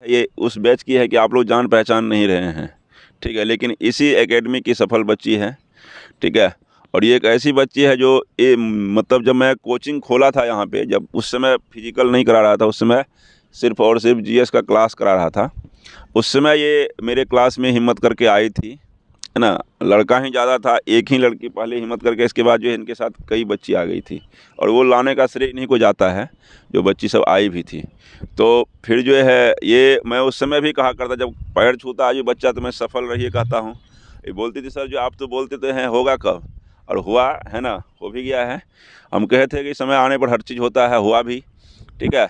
ये उस बैच की है कि आप लोग जान पहचान नहीं रहे हैं, ठीक है, लेकिन इसी एकेडमी की सफल बच्ची है, ठीक है। और ये एक ऐसी बच्ची है जो ये मतलब जब मैं कोचिंग खोला था यहाँ पे, जब उस समय फिजिकल नहीं करा रहा था, उस समय सिर्फ और सिर्फ जीएस का क्लास करा रहा था, उस समय ये मेरे क्लास में हिम्मत करके आई थी, है ना। लड़का ही ज़्यादा था, एक ही लड़की पहले हिम्मत करके, इसके बाद जो है इनके साथ कई बच्ची आ गई थी, और वो लाने का श्रेय इन्हीं को जाता है, जो बच्ची सब आई भी थी। तो फिर जो है ये मैं उस समय भी कहा करता, जब पैर छूता आज भी बच्चा तो मैं सफल रहिए कहता हूँ। ये बोलती थी, सर जो आप तो बोलते तो हैं होगा कब, और हुआ है ना, हो भी गया है। हम कहे थे कि समय आने पर हर चीज़ होता है, हुआ भी, ठीक है।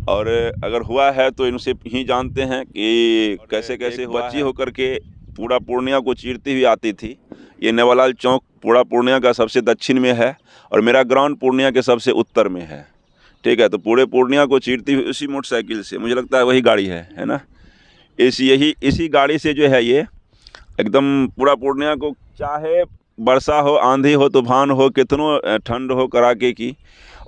और अगर हुआ है तो इनसे ही जानते हैं कि कैसे कैसे हुआ बच्ची होकर के पूरा पूर्णिया को चीरती हुई आती थी। ये नेवालाल चौक पूरा पूर्णिया का सबसे दक्षिण में है, और मेरा ग्राउंड पूर्णिया के सबसे उत्तर में है, ठीक है। तो पूरे पूर्णिया को चीरती हुई उसी मोटरसाइकिल से, मुझे लगता है वही गाड़ी है ना। इसी गाड़ी से जो है ये एकदम पूरा पूर्णिया को, चाहे वर्षा हो, आंधी हो, तूफान हो, कितनों ठंड हो कड़ाके की,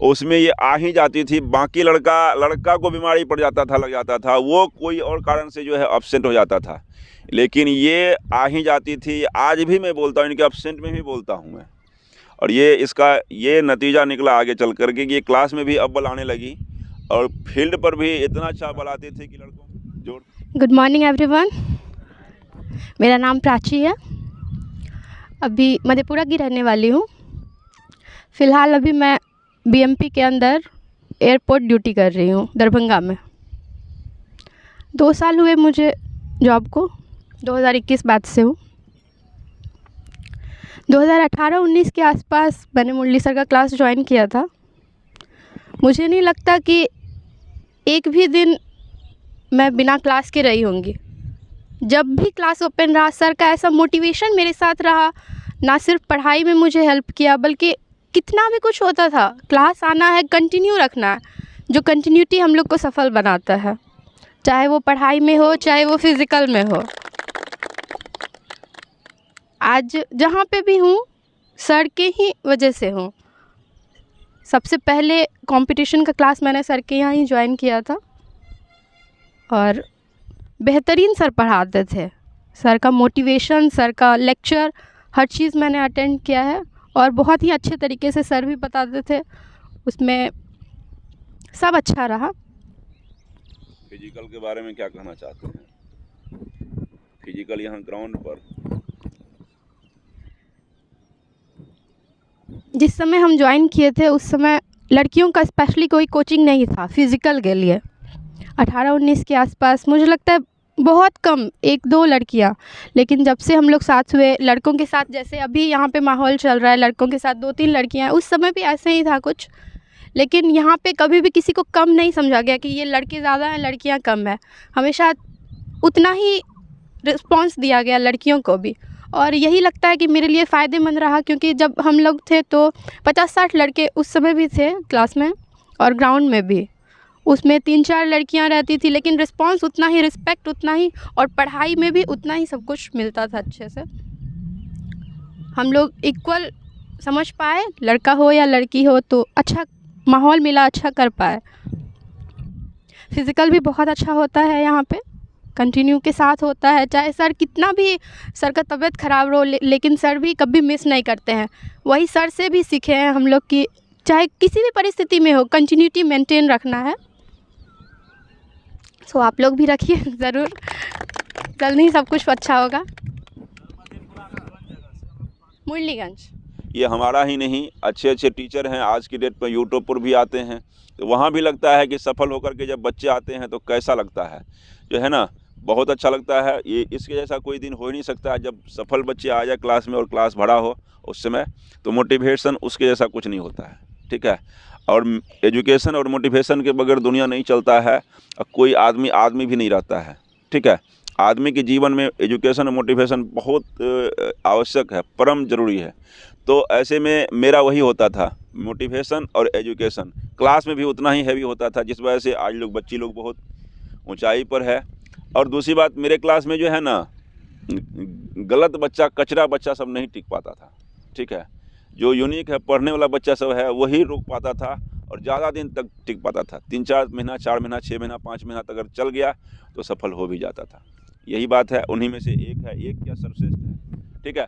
उसमें ये आ ही जाती थी। बाकी लड़का को बीमारी पड़ जाता था, लग जाता था, वो कोई और कारण से जो है अब्सेंट हो जाता था, लेकिन ये आ ही जाती थी। आज भी मैं बोलता हूँ, इनके अब्सेंट में भी बोलता हूँ मैं, और ये नतीजा निकला आगे चल कर के कि ये क्लास में भी अव्वल आने लगी, और फील्ड पर भी इतना अच्छा बलाती थी कि लड़कों जोर। गुड मॉर्निंग एवरीवन, मेरा नाम प्राची है। अभी मधेपुरा की रहने वाली हूँ। फ़िलहाल अभी मैं बीएमपी के अंदर एयरपोर्ट ड्यूटी कर रही हूँ दरभंगा में। 2 साल हुए मुझे जॉब को, 2021 बैच से हूँ। 2018-19 के आसपास मैंने मुरली सर का क्लास ज्वाइन किया था। मुझे नहीं लगता कि एक भी दिन मैं बिना क्लास के रही होंगी। जब भी क्लास ओपन रहा, सर का ऐसा मोटिवेशन मेरे साथ रहा, ना सिर्फ पढ़ाई में मुझे हेल्प किया, बल्कि कितना भी कुछ होता था, क्लास आना है, कंटिन्यू रखना है। जो कंटिन्यूटी हम लोग को सफल बनाता है, चाहे वो पढ़ाई में हो, चाहे वो फिज़िकल में हो। आज जहाँ पे भी हूँ, सर के ही वजह से हूँ। सबसे पहले कंपटीशन का क्लास मैंने सर के यहाँ ही ज्वाइन किया था, और बेहतरीन सर पढ़ाते थे। सर का मोटिवेशन, सर का लेक्चर, हर चीज़ मैंने अटेंड किया है, और बहुत ही अच्छे तरीके से सर भी बताते थे, उसमें सब अच्छा रहा। फिजिकल के बारे में क्या कहना चाहते हैं? फिजिकल यहाँ ग्राउंड पर जिस समय हम ज्वाइन किए थे, उस समय लड़कियों का स्पेशली कोई कोचिंग नहीं था फिज़िकल के लिए। 18-19 के आसपास मुझे लगता है बहुत कम, 1-2 लड़कियां। लेकिन जब से हम लोग साथ हुए, लड़कों के साथ, जैसे अभी यहाँ पे माहौल चल रहा है, लड़कों के साथ 2-3 लड़कियां हैं, उस समय भी ऐसे ही था कुछ। लेकिन यहाँ पे कभी भी किसी को कम नहीं समझा गया कि ये लड़के ज़्यादा हैं, लड़कियाँ कम हैं। हमेशा उतना ही रिस्पॉन्स दिया गया लड़कियों को भी, और यही लगता है कि मेरे लिए फ़ायदेमंद रहा, क्योंकि जब हम लोग थे तो 50-60 लड़के उस समय भी थे क्लास में, और ग्राउंड में भी उसमें 3-4 लड़कियां रहती थी, लेकिन रिस्पांस उतना ही, रिस्पेक्ट उतना ही, और पढ़ाई में भी उतना ही सब कुछ मिलता था अच्छे से। हम लोग इक्वल समझ पाए, लड़का हो या लड़की हो, तो अच्छा माहौल मिला, अच्छा कर पाए। फिज़िकल भी बहुत अच्छा होता है यहाँ पे, कंटिन्यू के साथ होता है। चाहे सर कितना भी, सर का तबीयत ख़राब रहो, लेकिन सर भी कभी मिस नहीं करते हैं। वही सर से भी सीखे हैं हम लोग कि चाहे किसी भी परिस्थिति में हो, कंटिन्यूटी मेंटेन रखना है। सो आप लोग भी रखिए ज़रूर, जल्द ही सब कुछ अच्छा होगा। मुरलीगंज। ये हमारा ही नहीं, अच्छे अच्छे टीचर हैं आज की डेट पर, यूट्यूब पर भी आते हैं, तो वहाँ भी लगता है कि सफल होकर के जब बच्चे आते हैं तो कैसा लगता है, जो है ना, बहुत अच्छा लगता है। ये इसके जैसा कोई दिन हो ही नहीं सकता है जब सफल बच्चे आ जाए क्लास में और क्लास भरा हो उस समय, तो मोटिवेशन उसके जैसा कुछ नहीं होता है, ठीक है। और एजुकेशन और मोटिवेशन के बगैर दुनिया नहीं चलता है, और कोई आदमी भी नहीं रहता है, ठीक है। आदमी के जीवन में एजुकेशन और मोटिवेशन बहुत आवश्यक है, परम ज़रूरी है। तो ऐसे में मेरा वही होता था, मोटिवेशन और एजुकेशन क्लास में भी उतना ही हैवी होता था, जिस वजह से आज बच्ची लोग बहुत ऊंचाई पर है। और दूसरी बात, मेरे क्लास में जो है ना, गलत बच्चा, कचरा बच्चा सब नहीं टिक पाता था, ठीक है। जो यूनिक है, पढ़ने वाला बच्चा सब है, वही रुक पाता था, और ज़्यादा दिन तक टिक पाता था। 3-4 महीना, 4 महीना, 6 महीना, 5 महीना तक अगर चल गया तो सफल हो भी जाता था। यही बात है, उन्हीं में से एक है, एक क्या सर्वश्रेष्ठ है, ठीक है।